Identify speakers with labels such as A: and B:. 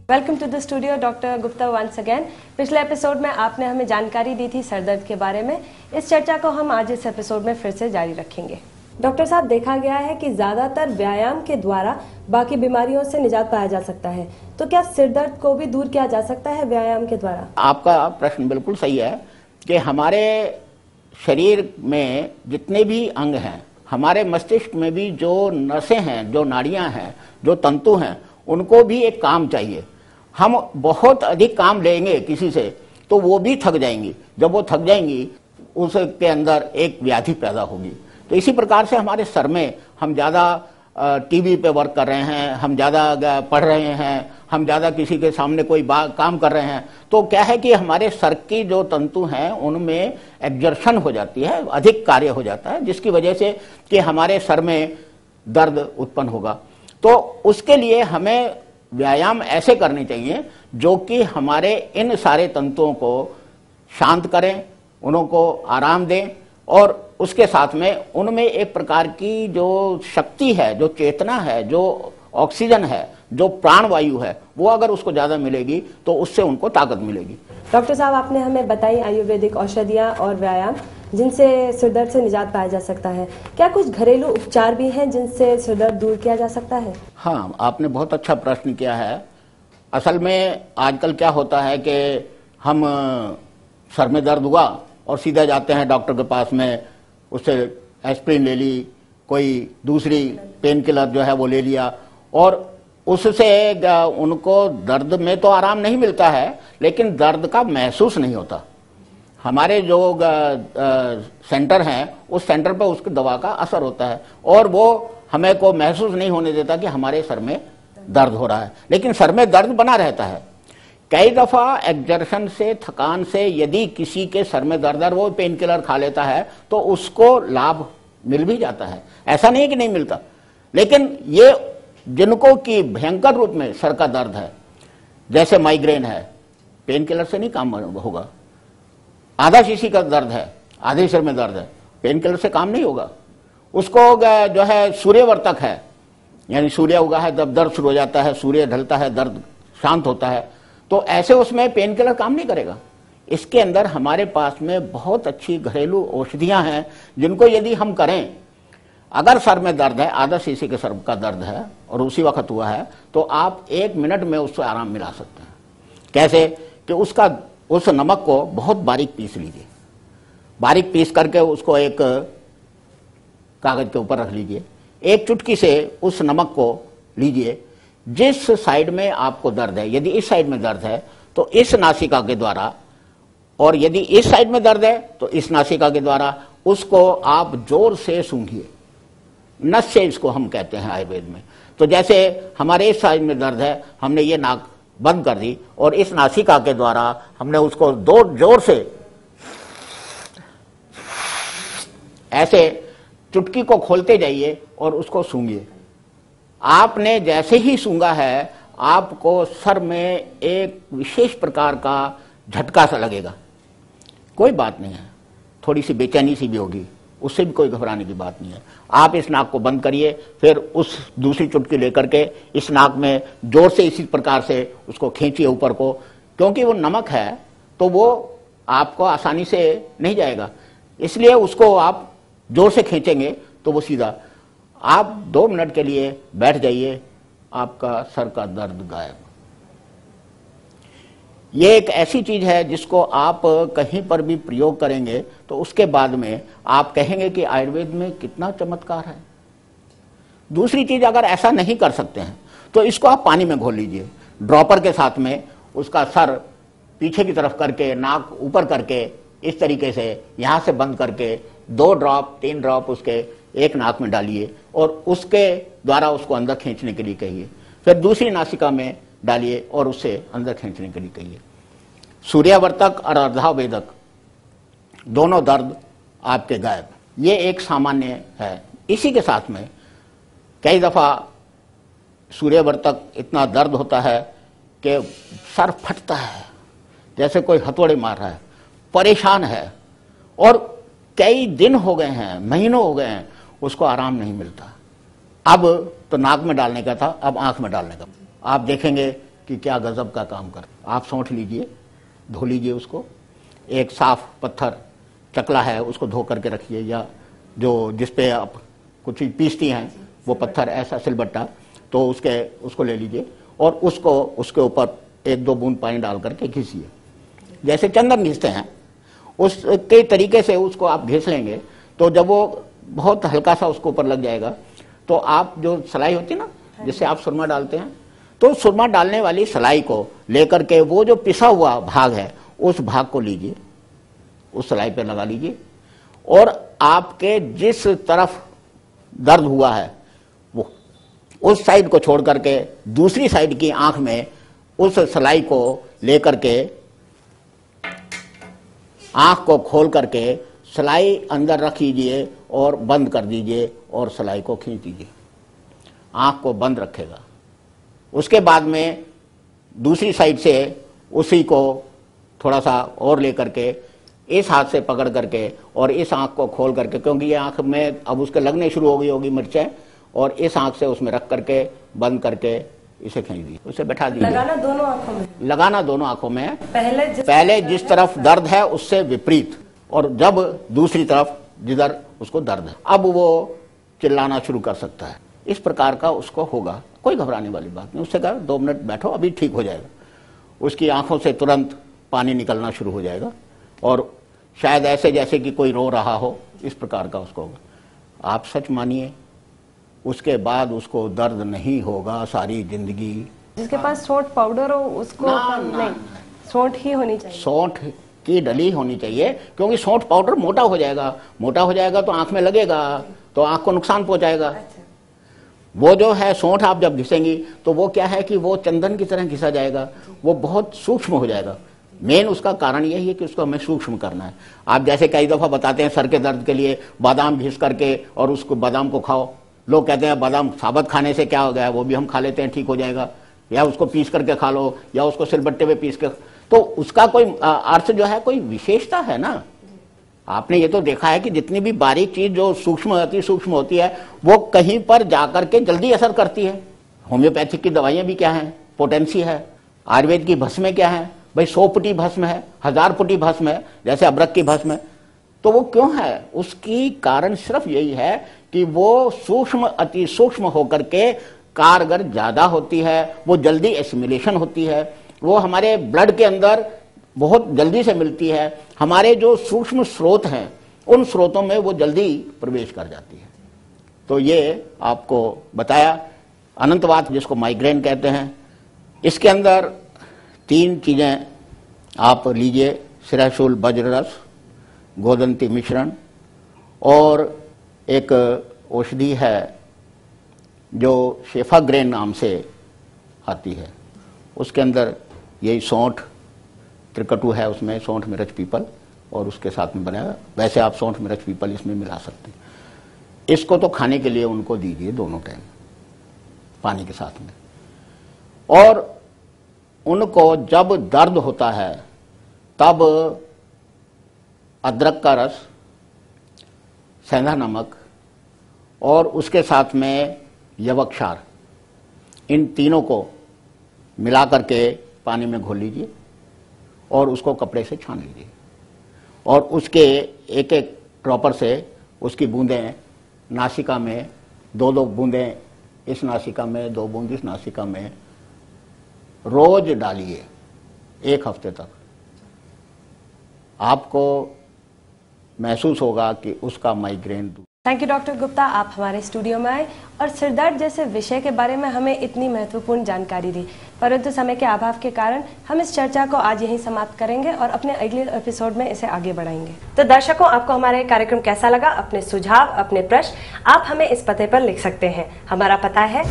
A: Welcome to the studio doctor Gupta once again. पिछले episode में आपने हमें जानकारी दी थी सरदर्द के बारे में। इस चर्चा को हम आज इस एपिसोड में फिर से जारी रखेंगे। डॉक्टर साहब, देखा गया है कि ज्यादातर व्यायाम के द्वारा बाकी बीमारियों से निजात पाया जा सकता है, तो क्या सिर दर्द को भी दूर किया जा सकता है व्यायाम के द्वारा?
B: आपका प्रश्न बिल्कुल सही है कि हमारे शरीर में जितने भी अंग हैं, हमारे मस्तिष्क में भी जो नसें हैं, जो नाड़ियां हैं, जो तंतु हैं, उनको भी एक काम चाहिए। हम बहुत अधिक काम लेंगे किसी से तो वो भी थक जाएंगी। जब वो थक जाएंगी उसके अंदर एक व्याधि पैदा होगी। तो इसी प्रकार से हमारे सर में हम ज़्यादा टीवी पे वर्क कर रहे हैं, हम ज़्यादा पढ़ रहे हैं, हम ज़्यादा किसी के सामने कोई काम कर रहे हैं, तो क्या है कि हमारे सर की जो तंतु हैं उनमें एक्जर्शन हो जाती है, अधिक कार्य हो जाता है, जिसकी वजह से कि हमारे सर में दर्द उत्पन्न होगा। तो उसके लिए हमें व्यायाम ऐसे करने चाहिए जो कि हमारे इन सारे तंतुओं को शांत करें, उनको आराम दें और उसके साथ में उनमें एक प्रकार की जो शक्ति है, जो चेतना है, जो ऑक्सीजन है, जो प्राणवायु है, वो अगर उसको ज़्यादा मिलेगी तो उससे उनको ताकत मिलेगी।
A: डॉक्टर साहब, आपने हमें बताई आयुर्वेदिक औषधियाँ और व्यायाम जिनसे सिरदर्द से निजात पाया जा सकता है। क्या कुछ घरेलू उपचार भी हैं जिनसे सिरदर्द दूर किया जा सकता है?
B: हाँ, आपने बहुत अच्छा प्रश्न किया है। असल में आजकल क्या होता है कि हम सर में दर्द हुआ और सीधा जाते हैं डॉक्टर के पास में, उससे एस्प्रिन ले ली, कोई दूसरी पेन किलर जो है वो ले लिया और उससे उनको दर्द में तो आराम नहीं मिलता है, लेकिन दर्द का महसूस नहीं होता। हमारे जो सेंटर हैं उस सेंटर पर उसकी दवा का असर होता है और वो हमें को महसूस नहीं होने देता कि हमारे सर में दर्द हो रहा है, लेकिन सर में दर्द बना रहता है। कई दफ़ा एक्जर्शन से, थकान से यदि किसी के सर में दर्द है, वो पेन किलर खा लेता है तो उसको लाभ मिल भी जाता है, ऐसा नहीं कि नहीं मिलता। लेकिन ये जिनको कि भयंकर रूप में सर का दर्द है, जैसे माइग्रेन है, पेन किलर से नहीं काम होगा। आधा शीशी का दर्द है, आधे सिर में दर्द है, पेन किलर से काम नहीं होगा। उसको जो है सूर्यवर्तक है, यानी सूर्य उगा है जब दर्द शुरू हो जाता है, सूर्य ढलता है दर्द शांत होता है, तो ऐसे उसमें पेन किलर काम नहीं करेगा। इसके अंदर हमारे पास में बहुत अच्छी घरेलू औषधियां हैं जिनको यदि हम करें, अगर सर में दर्द है, आधा शीशी के सर का दर्द है और उसी वक्त हुआ है, तो आप 1 मिनट में उससे आराम मिला सकते हैं। कैसे कि उस नमक को बहुत बारीक पीस लीजिए, बारीक पीस करके उसको एक कागज के ऊपर रख लीजिए, एक चुटकी से उस नमक को लीजिए। जिस साइड में आपको दर्द है, यदि इस साइड में दर्द है तो इस नासिका के द्वारा, और यदि इस साइड में दर्द है तो इस नासिका के द्वारा उसको आप जोर से सूंघिए। नस से इसको हम कहते हैं आयुर्वेद में। तो जैसे हमारे इस साइड में दर्द है, हमने ये नाक बंद कर दी और इस नासिका के द्वारा हमने उसको दो जोर से ऐसे चुटकी को खोलते जाइए और उसको सूंघिए। आपने जैसे ही सूंघा है, आपको सर में एक विशेष प्रकार का झटका सा लगेगा। कोई बात नहीं है, थोड़ी सी बेचैनी सी भी होगी, उससे भी कोई घबराने की बात नहीं है। आप इस नाक को बंद करिए, फिर उस दूसरी चुटकी लेकर के इस नाक में जोर से इसी प्रकार से उसको खींचिए ऊपर को, क्योंकि वो नमक है तो वो आपको आसानी से नहीं जाएगा, इसलिए उसको आप जोर से खींचेंगे तो वो सीधा। आप 2 मिनट के लिए बैठ जाइए, आपका सर का दर्द गायब। ये एक ऐसी चीज है जिसको आप कहीं पर भी प्रयोग करेंगे तो उसके बाद में आप कहेंगे कि आयुर्वेद में कितना चमत्कार है। दूसरी चीज, अगर ऐसा नहीं कर सकते हैं तो इसको आप पानी में घोल लीजिए, ड्रॉपर के साथ में उसका सर पीछे की तरफ करके, नाक ऊपर करके, इस तरीके से यहां से बंद करके 2 ड्रॉप 3 ड्रॉप उसके एक नाक में डालिए और उसके द्वारा उसको अंदर खींचने के लिए कहिए। फिर दूसरी नासिका में डालिए और उससे अंदर खींचने के लिए कहिए। सूर्यावर्तक और अर्धावेदक दोनों दर्द आपके गायब। ये एक सामान्य है। इसी के साथ में कई दफा सूर्यावर्तक इतना दर्द होता है कि सर फटता है, जैसे कोई हथौड़े मार रहा है, परेशान है और कई दिन हो गए हैं, महीनों हो गए हैं, उसको आराम नहीं मिलता। अब तो नाक में डालने का था, अब आंख में डालने का। आप देखेंगे कि क्या गजब का काम कर। आप सौंठ लीजिए, धो लीजिए उसको, एक साफ पत्थर चकला है उसको धो करके रखिए, या जो जिसपे आप कुछ चीज पीसती हैं वो पत्थर ऐसा सिलबट्टा, तो उसको ले लीजिए और उसको उसके ऊपर 1-2 बूंद पानी डाल करके घिसिए, जैसे चंदन घिसते हैं उसके तरीके से उसको आप घिस लेंगे। तो जब वो बहुत हल्का सा उसके ऊपर लग जाएगा तो आप जो सलाई होती है ना जिससे आप सुरमा डालते हैं, तो सुरमा डालने वाली सलाई को लेकर के वो जो पिसा हुआ भाग है उस भाग को लीजिए, उस सलाई पे लगा लीजिए और आपके जिस तरफ दर्द हुआ है वो उस साइड को छोड़ करके दूसरी साइड की आंख में उस सलाई को लेकर के आंख को खोल करके सलाई अंदर रख लीजिए और बंद कर दीजिए और सलाई को खींच दीजिए, आंख को बंद रखेगा। उसके बाद में दूसरी साइड से उसी को थोड़ा सा और लेकर के इस हाथ से पकड़ करके और इस आंख को खोल करके, क्योंकि ये आंख में अब उसके लगने शुरू हो गई होगी मिर्चें, और इस आंख से उसमें रख करके बंद करके इसे खींच दीजिए, उसे बैठा दीजिए।
A: लगाना दोनों आंखों में? लगाना दोनों आंखों में।
B: पहले जिस तरफ दर्द है उससे विपरीत, और जब दूसरी तरफ जिधर उसको दर्द है, अब वो चिल्लाना शुरू कर सकता है। इस प्रकार का उसको होगा, कोई घबराने वाली बात नहीं। उससे कहा 2 मिनट बैठो, अभी ठीक हो जाएगा। उसकी आंखों से तुरंत पानी निकलना शुरू हो जाएगा और शायद ऐसे जैसे कि कोई रो रहा हो, इस प्रकार का उसको होगा। आप सच मानिए उसके बाद उसको दर्द नहीं होगा सारी जिंदगी।
A: जिसके पास सौंठ पाउडर हो उसको नहीं, सौंठ ही होनी चाहिए, सौंठ
B: की डली होनी चाहिए, क्योंकि सौंठ पाउडर मोटा हो जाएगा, मोटा हो जाएगा तो आंख में लगेगा तो आंख को नुकसान पहुंचाएगा। अच्छा। वो जो है सौंठ आप जब घिसेंगी तो वो क्या है कि वो चंदन की तरह घिसा जाएगा, वो बहुत सूक्ष्म हो जाएगा। मेन उसका कारण यही है कि उसको हमें सूक्ष्म करना है। आप जैसे कई दफा बताते हैं सर के दर्द के लिए बादाम घिस करके और उसको बादाम को खाओ, लोग कहते हैं बादाम साबुत खाने से क्या हो गया, वो भी हम खा लेते हैं, ठीक हो जाएगा, या उसको पीस करके खा लो, या उसको सिलबट्टे पे पीस के, तो उसका कोई अर्थ जो है कोई विशेषता है ना। आपने ये तो देखा है कि जितनी भी बारीक चीज जो सूक्ष्म अति सूक्ष्म होती है वो कहीं पर जाकर के जल्दी असर करती है। होम्योपैथिक की दवाइयां भी क्या है, पोटेंसी है। आयुर्वेद की भस्में क्या है भाई, 100 पुटी भस्म है, 1000 पुटी भस्म है, जैसे अबरक की भस्म है। तो वो क्यों है, उसकी कारण सिर्फ यही है कि वो सूक्ष्म अति सूक्ष्म होकर के कारगर ज्यादा होती है, वो जल्दी एसिमिलेशन होती है, वो हमारे ब्लड के अंदर बहुत जल्दी से मिलती है। हमारे जो सूक्ष्म स्रोत हैं उन स्रोतों में वो जल्दी प्रवेश कर जाती है। तो ये आपको बताया। अनंतवात जिसको माइग्रेन कहते हैं, इसके अंदर 3 चीजें आप लीजिए, सिराशूल वज्र रस, गोदंती मिश्रण, और एक औषधि है जो शेफाग्रेन नाम से आती है। उसके अंदर यही सौंठ, त्रिकटु है उसमें, सौंठ मिर्च पीपल, और उसके साथ में बनाया। वैसे आप सौंठ मिर्च पीपल इसमें मिला सकते हैं। इसको तो खाने के लिए उनको दीजिए दोनों टाइम पानी के साथ में। और उनको जब दर्द होता है तब अदरक का रस, सेंधा नमक और उसके साथ में यवक्षार, इन तीनों को मिला करके पानी में घोल लीजिए और उसको कपड़े से छान लीजिए, और उसके एक एक ड्रॉपर से उसकी बूंदें नासिका में, 2-2 बूंदें इस नासिका में, 2 बूंद इस नासिका में रोज डालिए 1 हफ्ते तक। आपको महसूस होगा कि उसका migraine.
A: Thank you doctor Gupta, आप हमारे स्टूडियो में आए और सिरदर्द जैसे विषय के बारे में हमें इतनी महत्वपूर्ण जानकारी दी। परंतु समय के अभाव के कारण हम इस चर्चा को आज यहीं समाप्त करेंगे और अपने अगले एपिसोड में इसे आगे बढ़ाएंगे। तो दर्शकों, आपको हमारा कार्यक्रम कैसा लगा? अपने सुझाव, अपने प्रश्न आप हमें इस पते पर लिख सकते हैं। हमारा पता है